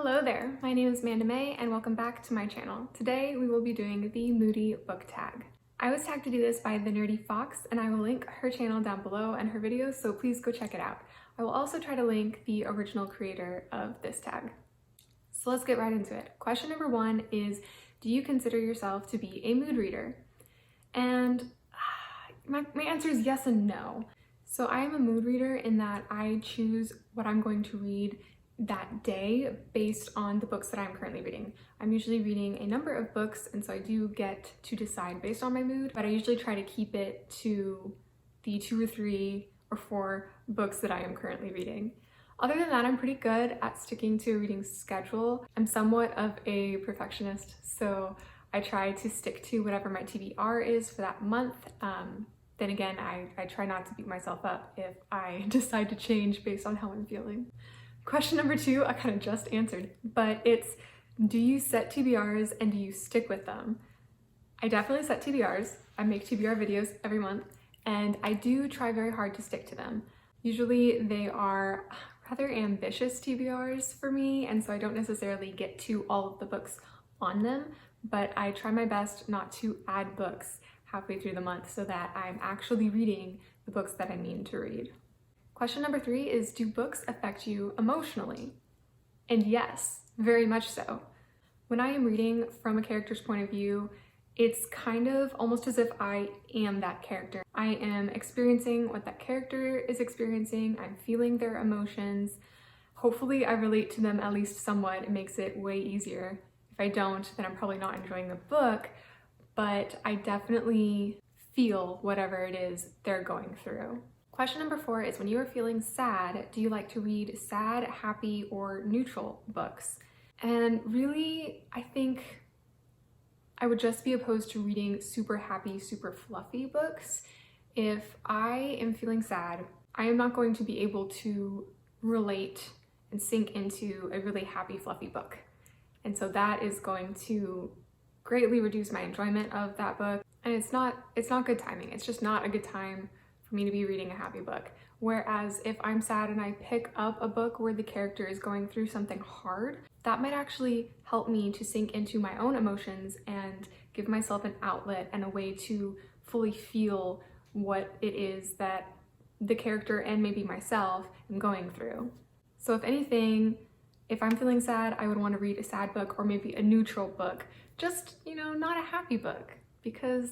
Hello there, my name is Amanda May and welcome back to my channel. Today we will be doing the Moody book tag. I was tagged to do this by the Nerdy Fox and I will link her channel down below and her videos, so please go check it out. I will also try to link the original creator of this tag. So let's get right into it. Question number one is, do you consider yourself to be a mood reader? And my answer is yes and no. So I am a mood reader in that I choose what I'm going to read that day based on the books that I'm currently reading. I'm usually reading a number of books, and so I do get to decide based on my mood, but I usually try to keep it to the 2 or 3 or 4 books that I am currently reading. Other than that, I'm pretty good at sticking to a reading schedule. I'm somewhat of a perfectionist, so I try to stick to whatever my TBR is for that month. Then again, I try not to beat myself up if I decide to change based on how I'm feeling. Question number 2, I kind of just answered, but it's, do you set TBRs and do you stick with them? I definitely set TBRs. I make TBR videos every month, and I do try very hard to stick to them. Usually they are rather ambitious TBRs for me, and so I don't necessarily get to all of the books on them, but I try my best not to add books halfway through the month so that I'm actually reading the books that I mean to read. Question number 3 is, do books affect you emotionally? And yes, very much so. When I am reading from a character's point of view, it's kind of almost as if I am that character. I am experiencing what that character is experiencing. I'm feeling their emotions. Hopefully I relate to them at least somewhat. It makes it way easier. If I don't, then I'm probably not enjoying the book, but I definitely feel whatever it is they're going through. Question number 4 is, when you are feeling sad, do you like to read sad, happy, or neutral books? And really, I think I would just be opposed to reading super happy, super fluffy books. If I am feeling sad, I am not going to be able to relate and sink into a really happy, fluffy book. And so that is going to greatly reduce my enjoyment of that book. And it's not good timing. It's just not a good time for me to be reading a happy book. Whereas if I'm sad and I pick up a book where the character is going through something hard, that might actually help me to sink into my own emotions and give myself an outlet and a way to fully feel what it is that the character and maybe myself am going through. So if anything, if I'm feeling sad, I would want to read a sad book or maybe a neutral book. Just, not a happy book, because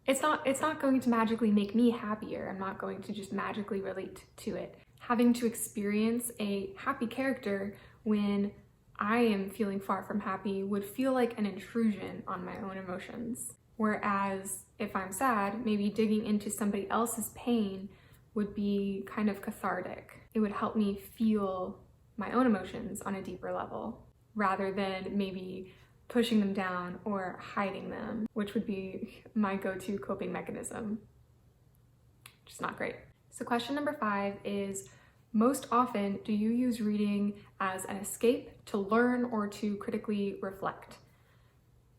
it's not going to magically make me happier. I'm not going to just magically relate to it. Having to experience a happy character when I am feeling far from happy would feel like an intrusion on my own emotions. Whereas if I'm sad, maybe digging into somebody else's pain would be kind of cathartic. It would help me feel my own emotions on a deeper level, rather than maybe pushing them down or hiding them, which would be my go-to coping mechanism. Just not great. So question number 5 is, most often do you use reading as an escape, to learn, or to critically reflect?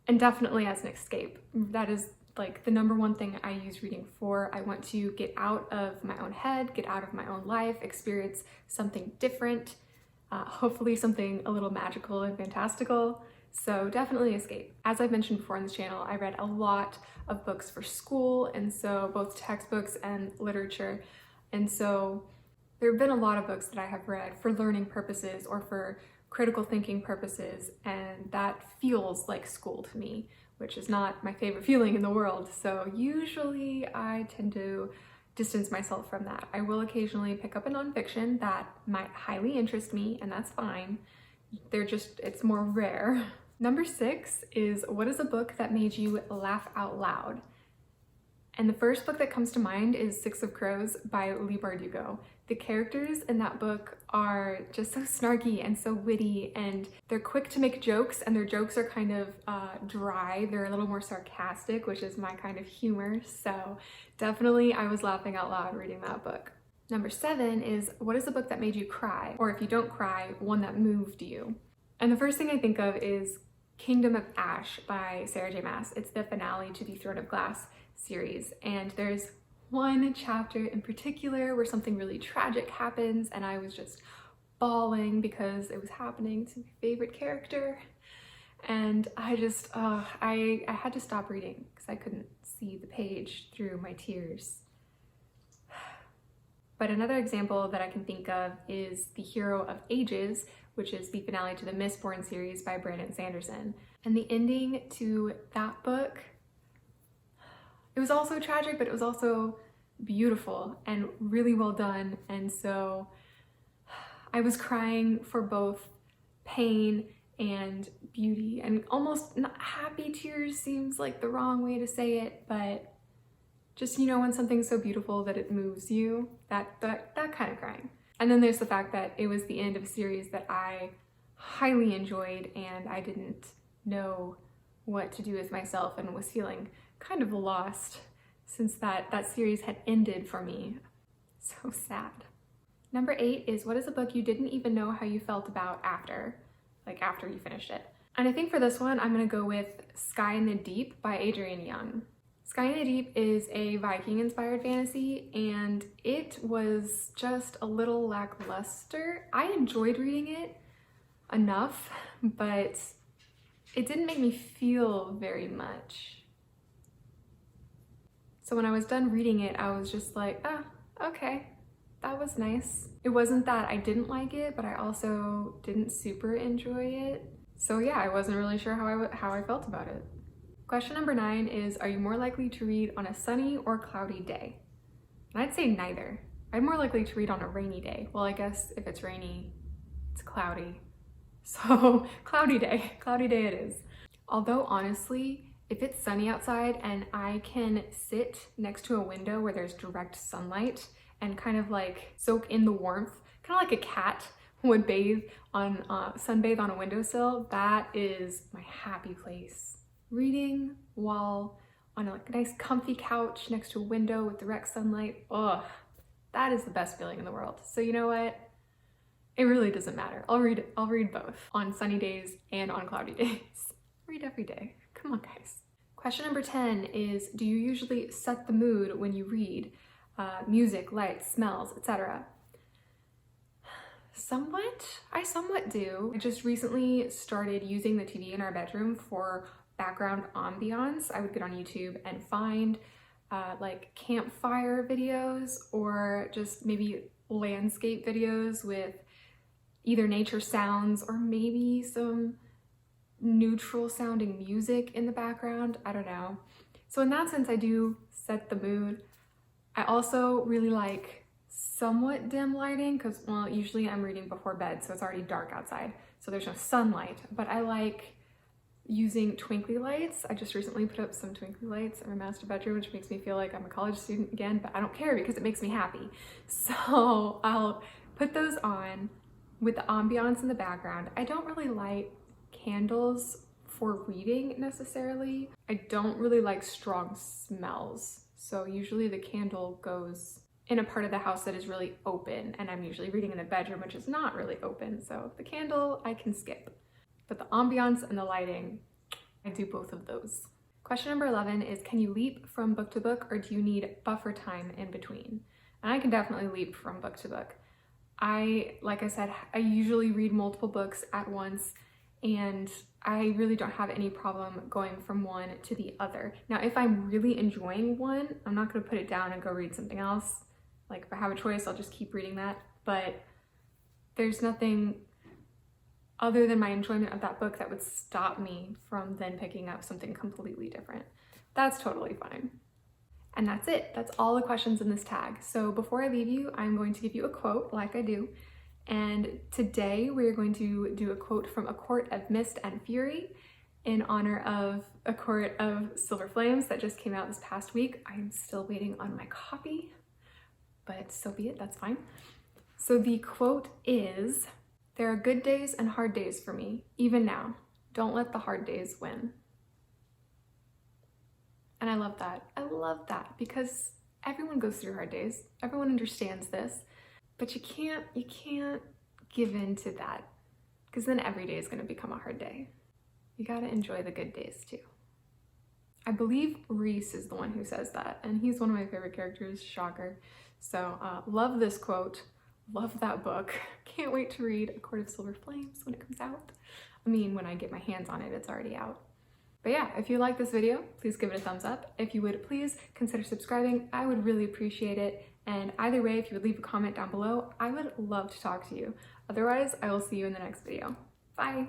And definitely as an escape. That is like the number one thing I use reading for. I want to get out of my own head, get out of my own life, experience something different, hopefully something a little magical and fantastical. So definitely escape. As I've mentioned before on this channel, I read a lot of books for school, and so both textbooks and literature. And so there have been a lot of books that I have read for learning purposes or for critical thinking purposes, and that feels like school to me, which is not my favorite feeling in the world. So usually I tend to distance myself from that. I will occasionally pick up a nonfiction that might highly interest me, and that's fine. It's more rare. Number 6 is, what is a book that made you laugh out loud? And the first book that comes to mind is 6 of Crows by Leigh Bardugo. The characters in that book are just so snarky and so witty, and they're quick to make jokes, and their jokes are kind of dry. They're a little more sarcastic, which is my kind of humor. So definitely I was laughing out loud reading that book. Number 7 is, what is a book that made you cry? Or if you don't cry, one that moved you? And the first thing I think of is Kingdom of Ash by Sarah J. Maas. It's the finale to the Throne of Glass series, and there's one chapter in particular where something really tragic happens, and I was just bawling because it was happening to my favorite character. And I just, I had to stop reading because I couldn't see the page through my tears. But another example that I can think of is The Hero of Ages, which is the finale to the Mistborn series by Brandon Sanderson. And the ending to that book, it was also tragic, but it was also beautiful and really well done. And so I was crying for both pain and beauty, and almost not happy tears seems like the wrong way to say it, but just, you know, when something's so beautiful that it moves you, that kind of crying. And then there's the fact that it was the end of a series that I highly enjoyed, and I didn't know what to do with myself and was feeling kind of lost since that series had ended for me. So sad. Number 8 is, what is a book you didn't even know how you felt about after you finished it? And I think for this one, I'm gonna go with Sky in the Deep by Adrienne Young. Sky in the Deep is a Viking-inspired fantasy, and it was just a little lackluster. I enjoyed reading it enough, but it didn't make me feel very much. So when I was done reading it, I was just like, oh, okay, that was nice. It wasn't that I didn't like it, but I also didn't super enjoy it. So yeah, I wasn't really sure how I felt about it. Question number 9 is, are you more likely to read on a sunny or cloudy day? And I'd say neither. I'm more likely to read on a rainy day. Well, I guess if it's rainy, it's cloudy. So cloudy day it is. Although honestly, if it's sunny outside and I can sit next to a window where there's direct sunlight and kind of like soak in the warmth, kind of like a cat would sunbathe on a windowsill, that is my happy place. Reading while on a nice comfy couch next to a window with direct sunlight, ugh, that is the best feeling in the world. So you know what? It really doesn't matter. I'll read both on sunny days and on cloudy days. Read every day. Come on, guys. Question number 10 is, do you usually set the mood when you read? Music, lights, smells, etc. I somewhat do. I just recently started using the TV in our bedroom for background ambiance. I would get on YouTube and find like campfire videos or just maybe landscape videos with either nature sounds or maybe some neutral sounding music in the background. I don't know. So in that sense, I do set the mood. I also really like somewhat dim lighting because, well, usually I'm reading before bed, so it's already dark outside, so there's no sunlight, but I like using twinkly lights. I just recently put up some twinkly lights in my master bedroom, which makes me feel like I'm a college student again, but I don't care because it makes me happy. So I'll put those on with the ambiance in the background. I don't really light candles for reading necessarily. I don't really like strong smells. So usually the candle goes in a part of the house that is really open, and I'm usually reading in the bedroom, which is not really open. So the candle I can skip, but the ambiance and the lighting, I do both of those. Question number 11 is, can you leap from book to book or do you need buffer time in between? And I can definitely leap from book to book. Like I said, I usually read multiple books at once, and I really don't have any problem going from one to the other. Now, if I'm really enjoying one, I'm not gonna put it down and go read something else. Like if I have a choice, I'll just keep reading that. But there's nothing other than my enjoyment of that book that would stop me from then picking up something completely different. That's totally fine. And that's it. That's all the questions in this tag. So before I leave you, I'm going to give you a quote like I do. And today we're going to do a quote from A Court of Mist and Fury in honor of A Court of Silver Flames that just came out this past week. I am still waiting on my copy, but so be it, that's fine. So the quote is, "There are good days and hard days for me, even now. Don't let the hard days win." And I love that. I love that because everyone goes through hard days. Everyone understands this. But you can't give in to that because then every day is going to become a hard day. You got to enjoy the good days too. I believe Reese is the one who says that, and he's one of my favorite characters, shocker. So love this quote, Love that book. Can't wait to read A Court of Silver Flames when it comes out. I mean, when I get my hands on it, it's already out. But yeah, if you like this video, please give it a thumbs up. If you would please consider subscribing, I would really appreciate it. And either way, if you would leave a comment down below, I would love to talk to you. Otherwise, I will see you in the next video. Bye.